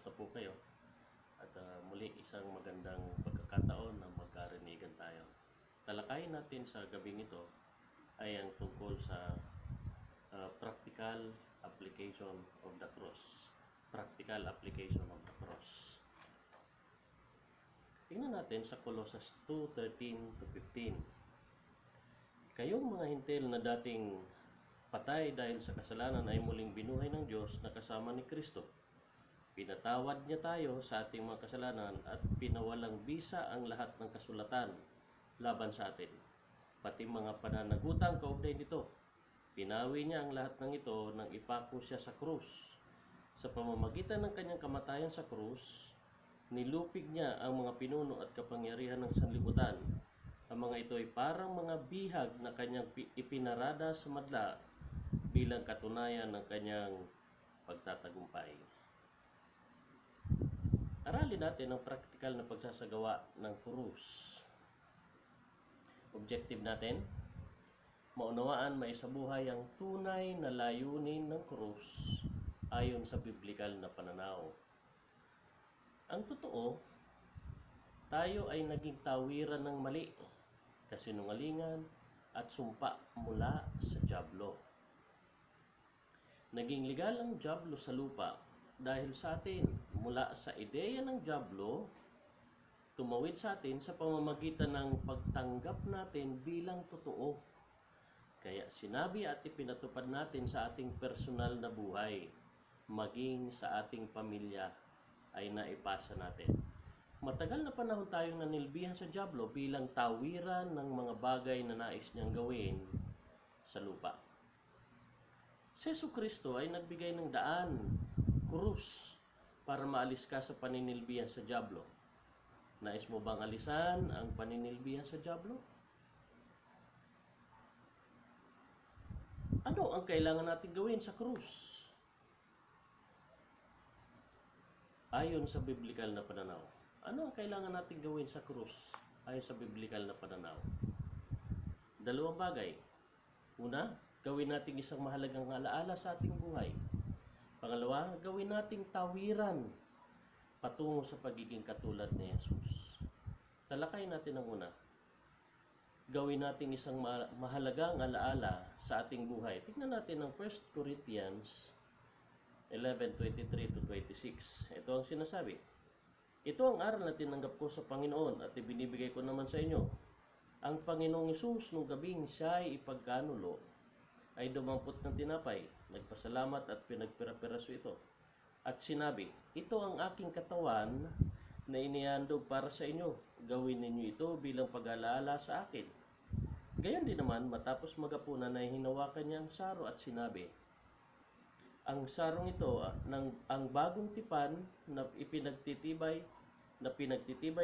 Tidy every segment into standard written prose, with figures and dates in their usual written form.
Kumusta po kayo? At muli isang magandang pagkakataon na magkarinigan tayo. Talakayin natin sa gabing ito ay ang tungkol sa practical application of the cross. Practical application of the cross. Tingnan natin sa Colossus 2:13 to 15. Kayong mga hintil na dating patay dahil sa kasalanan ay muling binuhay ng Diyos na kasama ni Kristo. Pinatawad niya tayo sa ating mga kasalanan at pinawalang bisa ang lahat ng kasulatan laban sa atin, pati mga pananagutang kaugnay nito. Pinawi niya ang lahat ng ito nang ipako siya sa krus. Sa pamamagitan ng kanyang kamatayan sa krus, nilupig niya ang mga pinuno at kapangyarihan ng sanlibutan. Ang mga ito ay parang mga bihag na kanyang ipinarada sa madla bilang katunayan ng kanyang pagtatagumpay. Aralin natin ang praktikal na pagsasagawa ng krus. Objective natin, maunawaan maisabuhay ang tunay na layunin ng krus ayon sa biblikal na pananaw. Ang totoo, tayo ay naging tawiran ng mali, kasinungalingan at sumpa mula sa dyablo. Naging legal ang dyablo sa lupa dahil sa atin. Mula sa ideya ng dyablo, tumawid sa atin sa pamamagitan ng pagtanggap natin bilang totoo. Kaya sinabi at ipinatupad natin sa ating personal na buhay, maging sa ating pamilya ay naipasa natin. Matagal na panahon tayong nanilbihan sa dyablo bilang tawiran ng mga bagay na nais niyang gawin sa lupa. Si Jesucristo ay nagbigay ng daan, krus, para maalis ka sa paninilbihan sa dyablo. Nais mo bang alisan ang paninilbihan sa dyablo? Ano ang kailangan natin gawin sa krus? Ayon sa biblikal na pananaw. Ano ang kailangan natin gawin sa krus ayon sa biblikal na pananaw? Dalawang bagay. Una, gawin natin isang mahalagang alaala sa ating buhay. Pangalawa, gawin nating tawiran patungo sa pagiging katulad ni Jesus. Talakayin natin ang una. Gawin nating isang mahalagang alaala sa ating buhay. Tingnan natin ang 1 Corinthians 11:23 to 26. Ito ang sinasabi. Ito ang aral na tinanggap ko sa Panginoon at ibinibigay ko naman sa inyo. Ang Panginoong Hesus nung gabing siya ay ipagkanulo ay dumampot ng tinapay, nagpasalamat at pinagpira-piraso ito. At sinabi, ito ang aking katawan na inihandog para sa inyo. Gawin ninyo ito bilang pag-alaala sa akin. Gayon din naman, matapos magapunan ay hinawakan niya ang saro at sinabi, ang sarong ito ang bagong tipan na pinagtitibay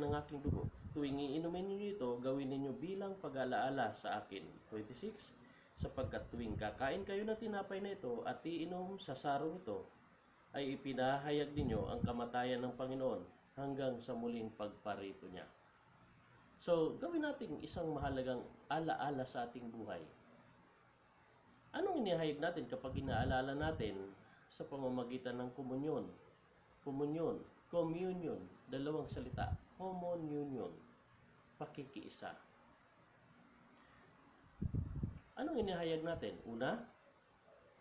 ng aking dugo. Tuwing iinumin niyo ito, gawin ninyo bilang pag-alaala sa akin. 26. Sapagkat tuwing kakain kayo ng tinapay na ito at iinom sa sarong ito, ay ipinahayag ninyo ang kamatayan ng Panginoon hanggang sa muling pagparito niya. So, gawin natin isang mahalagang alaala sa ating buhay. Anong inihayag natin kapag inaalala natin sa pamamagitan ng komunyon? Komunyon, communion, dalawang salita. Communion, pakikiisa. Anong inihayag natin? Una,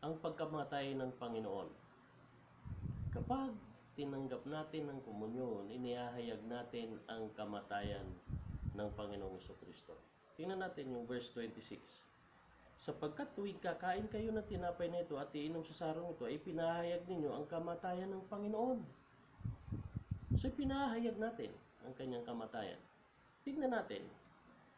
ang pagkamatay ng Panginoon. Kapag tinanggap natin ang komunyon, inihayag natin ang kamatayan ng Panginoong Jesucristo. Tingnan natin yung verse 26. Sapagkat tuwing kakain kayo ng tinapay na ito at iinom sa sarong ito, ay pinahayag ninyo ang kamatayan ng Panginoon. So, pinahayag natin ang kanyang kamatayan. Tingnan natin,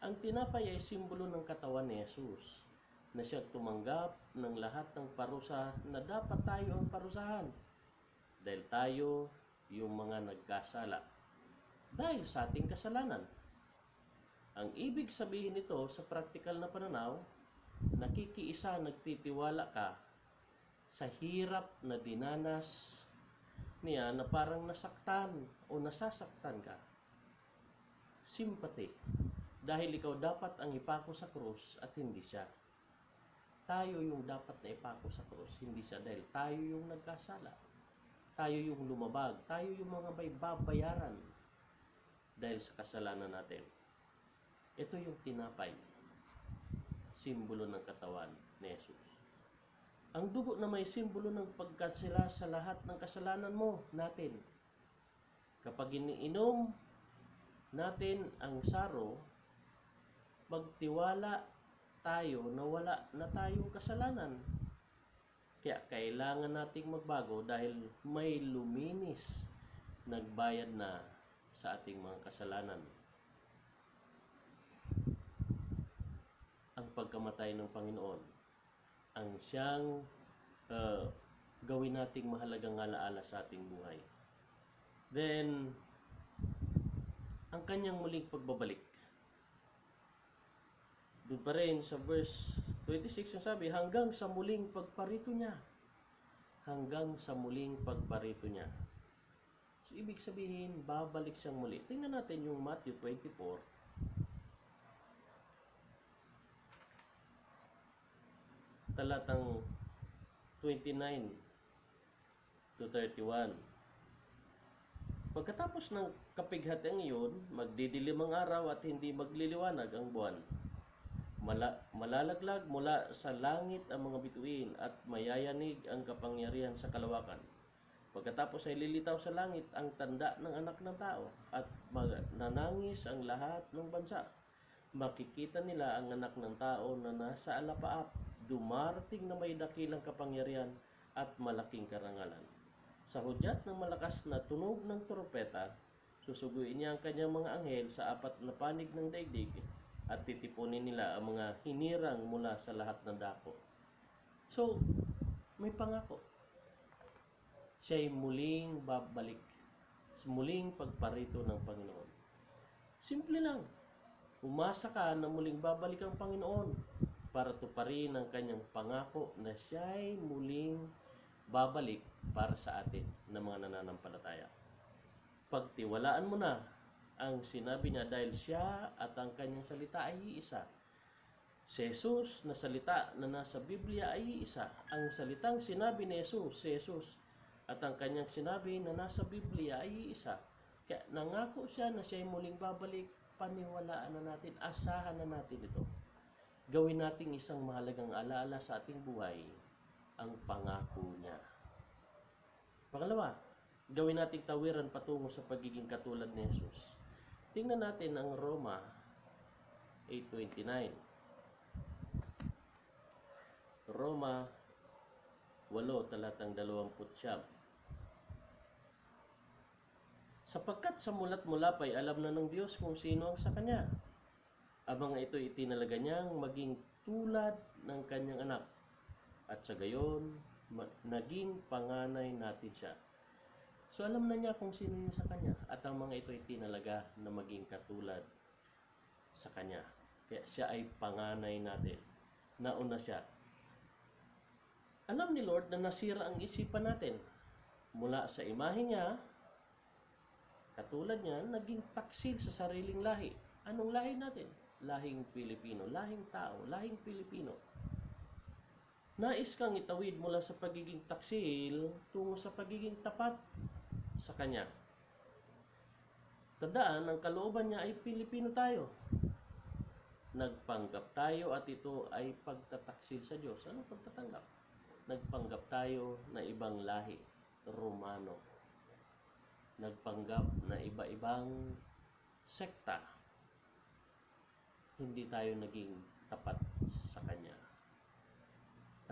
ang tinapay ay simbolo ng katawan ni Jesus, na siyang tumanggap ng lahat ng parusa na dapat tayo ang parusahan. Dahil tayo yung mga nagkasala. Dahil sa ating kasalanan. Ang ibig sabihin nito sa praktikal na pananaw, nakikiisa, nagtitiwala ka sa hirap na dinanas niya na parang nasaktan o nasasaktan ka. Sympathy. Dahil ikaw dapat ang ipako sa krus at hindi siya. Tayo yung dapat na ipako sa krus, hindi siya, dahil tayo yung nagkasala. tayo yung lumabag, tayo yung mga may babayaran dahil sa kasalanan natin. Ito yung tinapay, simbolo ng katawan ni Jesus. Ang dugo na may simbolo ng pagkansela sa lahat ng kasalanan mo natin. Kapag iniinom natin ang saro, magtiwala tayo na wala na tayong kasalanan. Kaya kailangan nating magbago dahil may luminis nagbayad na sa ating mga kasalanan. Ang pagkamatay ng Panginoon ang siyang gawin nating mahalagang alaala sa ating buhay. Then, ang kanyang muling pagbabalik. Doon pa rin sa verse 26 ang sabi, hanggang sa muling pagparito niya. Hanggang sa muling pagparito niya. So, ibig sabihin, babalik siyang muli. Tingnan natin yung Matthew 24. Talatang 29 to 31. Pagkatapos ng kapighatiang iyon, magdidilim ang araw at hindi magliliwanag ang buwan. Malalaglag mula sa langit ang mga bituin at mayayanig ang kapangyarihan sa kalawakan. Pagkatapos ay lilitaw sa langit ang tanda ng anak ng tao at nanangis ang lahat ng bansa. Makikita nila ang anak ng tao na nasa alapaap, dumarating na may dakilang kapangyarihan at malaking karangalan. Sa hudyat ng malakas na tunog ng trompeta, susuguin niya ang kanyang mga anghel sa apat na panig ng daigdig at titipunin nila ang mga hinirang mula sa lahat ng dako. So, may pangako. Siya'y muling babalik. Muling pagparito ng Panginoon. Simple lang. Umasa ka na muling babalik ang Panginoon para tuparin ang kanyang pangako na siya'y muling babalik para sa atin na mga nananampalataya. Pagtiwalaan mo na ang sinabi niya dahil siya at ang kanyang salita ay iisa. Si Jesus na salita na nasa Biblia ay iisa. Ang salitang sinabi ni Jesus, si Jesus, at ang kanyang sinabi na nasa Biblia ay iisa. Kaya nangako siya na siya'y muling babalik, paniwalaan na natin, asahan na natin ito. Gawin nating isang mahalagang alaala sa ating buhay ang pangako niya. Pangalawa, gawin nating tawiran patungo sa pagiging katulad ni Jesus. Tingnan natin ang Roma 8:29. Roma 8, talatang 29. Sapagkat sa mulat mula pa'y alam na ng Diyos kung sino ang sa Kanya. Ang mga ito itinalaga niyang maging tulad ng Kanyang anak. At sa gayon, naging panganay natin siya. So alam na niya kung sino yung sa Kanya. At ang mga ito itinalaga na maging katulad sa Kanya. Kaya siya ay panganay natin. Nauna siya. Alam ni Lord na nasira ang isipan natin. Mula sa imahe niya, katulad niya, naging taksil sa sariling lahi. Anong lahi natin? Lahing Pilipino, lahing tao, lahing Pilipino. Nais kang itawid mula sa pagiging taksil tungo sa pagiging tapat sa Kanya. Tandaan, ang kalooban niya ay Pilipino tayo. Nagpanggap tayo at ito ay pagtataksil sa Diyos. Anong pagtatanggap? Nagpanggap tayo na ibang lahi, Romano. Nagpanggap na iba-ibang sekta. Hindi tayo naging tapat sa Kanya.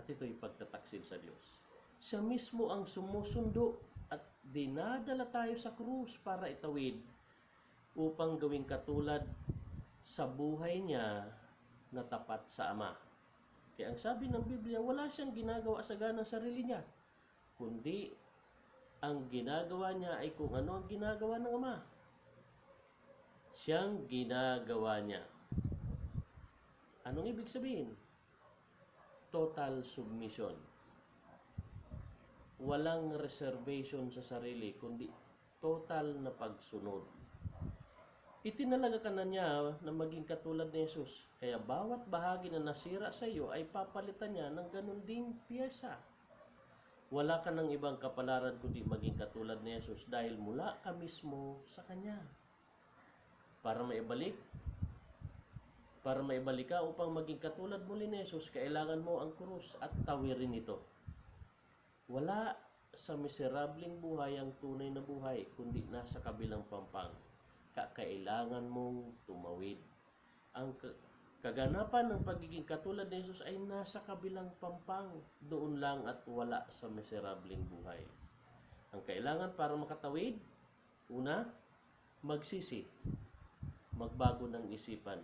At ito'y pagtataksil sa Diyos. Siya mismo ang sumusundo at dinadala tayo sa krus para itawid upang gawing katulad sa buhay niya na tapat sa Ama. Kaya ang sabi ng Biblia, wala siyang ginagawa sa ganang sarili niya, kundi ang ginagawa niya ay kung ano ang ginagawa ng Ama. Siyang ginagawa niya. Anong ibig sabihin? Total submission. Walang reservation sa sarili, kundi total na pagsunod. Itinalaga ka na niya na maging katulad ni Jesus. Kaya bawat bahagi na nasira sa iyo ay papalitan niya ng ganun ding piyesa. Wala ka ng ibang kapalaran kundi maging katulad ni Jesus dahil mula ka mismo sa Kanya. Para maibalik ka upang maging katulad muli ni Jesus, kailangan mo ang krus at tawirin ito. Wala sa miserableng buhay ang tunay na buhay, kundi nasa kabilang pampang. Kailangan mong tumawid. Ang kaganapan ng pagiging katulad ni Jesus ay nasa kabilang pampang. Doon lang at wala sa miserableng buhay. Ang kailangan para makatawid, una, magsisi. Magbago ng isipan.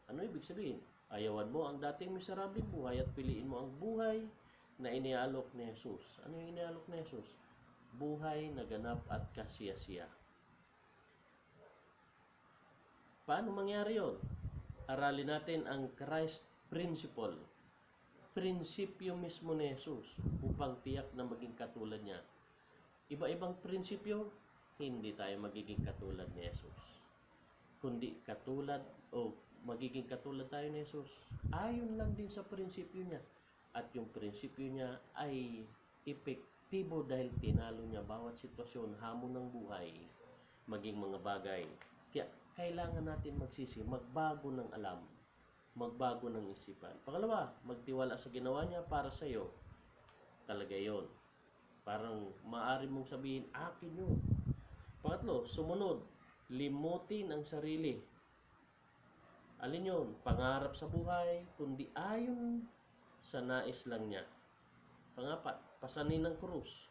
Ano ibig sabihin? Ayawan mo ang dating miserableng buhay at piliin mo ang buhay na inialok ni Jesus. Ano yung inialok ni Jesus? Buhay na ganap at kasiyasiya. Paano mangyari yon? Aralin natin ang Christ principle. Prinsipyo mismo ni Jesus upang tiyak na maging katulad niya. Iba-ibang prinsipyo, hindi tayo magiging katulad ni Jesus. Kundi magiging katulad tayo ni Jesus ayon lang din sa prinsipyo niya. At yung prinsipyo niya ay epektibo dahil tinalo niya bawat sitwasyon, hamon ng buhay, maging mga bagay. Kaya kailangan natin magsisi, magbago ng alam, magbago ng isipan. Pangalawa, magtiwala sa ginawa niya para sa iyo. Talaga yon. Parang maaari mong sabihin, akin yun. Pangatlo, sumunod, limutin ang sarili. Alin yun? Pangarap sa buhay, kundi ayon sa nais lang niya. Pangapat, pasanin ng krus.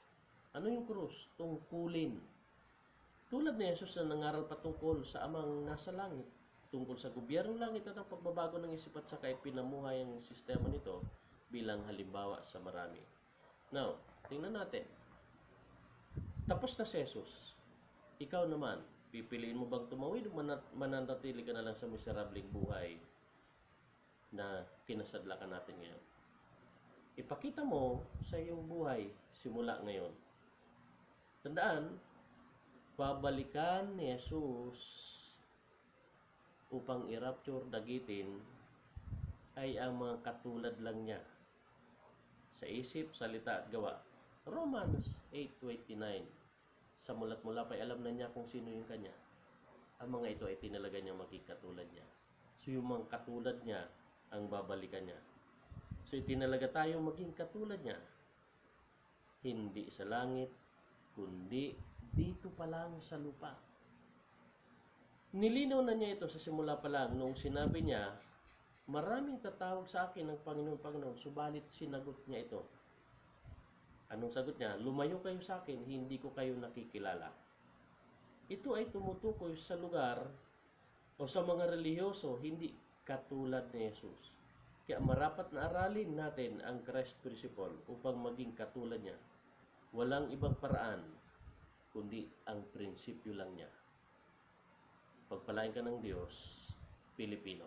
Ano yung krus? Tungkulin. Tulad ni Jesus na nangaral patungkol sa amang nasa langit, tungkol sa gobyerno langit at ang pagbabago ng isip at saka pinamuhay ang sistema nito bilang halimbawa sa marami. Now, tingnan natin. Tapos na si Jesus. Ikaw naman, pipiliin mo bang tumawid o mananatili ka na lang sa miserableng buhay na kinasadlakan natin ngayon? Ipakita mo sa iyong buhay simula ngayon. Tandaan, babalikan ni Jesus upang i-rapture, dagitin, ay ang mga katulad lang niya sa isip, salita at gawa. Romans 8:29. Sa mula't mula pa'y alam na niya kung sino yung kanya. Ang mga ito ay tinalaga niya maging katulad niya. So yung mga katulad niya ang babalikan niya. So itinalaga tayo maging katulad niya. Hindi sa langit, kundi dito pa lang sa lupa. Nilinaw na niya ito sa simula pa lang noong sinabi niya, maraming tatawag sa akin ng Panginoon, subalit sinagot niya ito. Anong sagot niya? Lumayo kayo sa akin, hindi ko kayo nakikilala. Ito ay tumutukoy sa lugar o sa mga relihiyoso, hindi katulad ni Jesus. Kaya marapat na aralin natin ang Christ principle upang maging katulad niya. Walang ibang paraan, kundi ang prinsipyo lang niya. Pagpalain ka ng Diyos, Pilipino.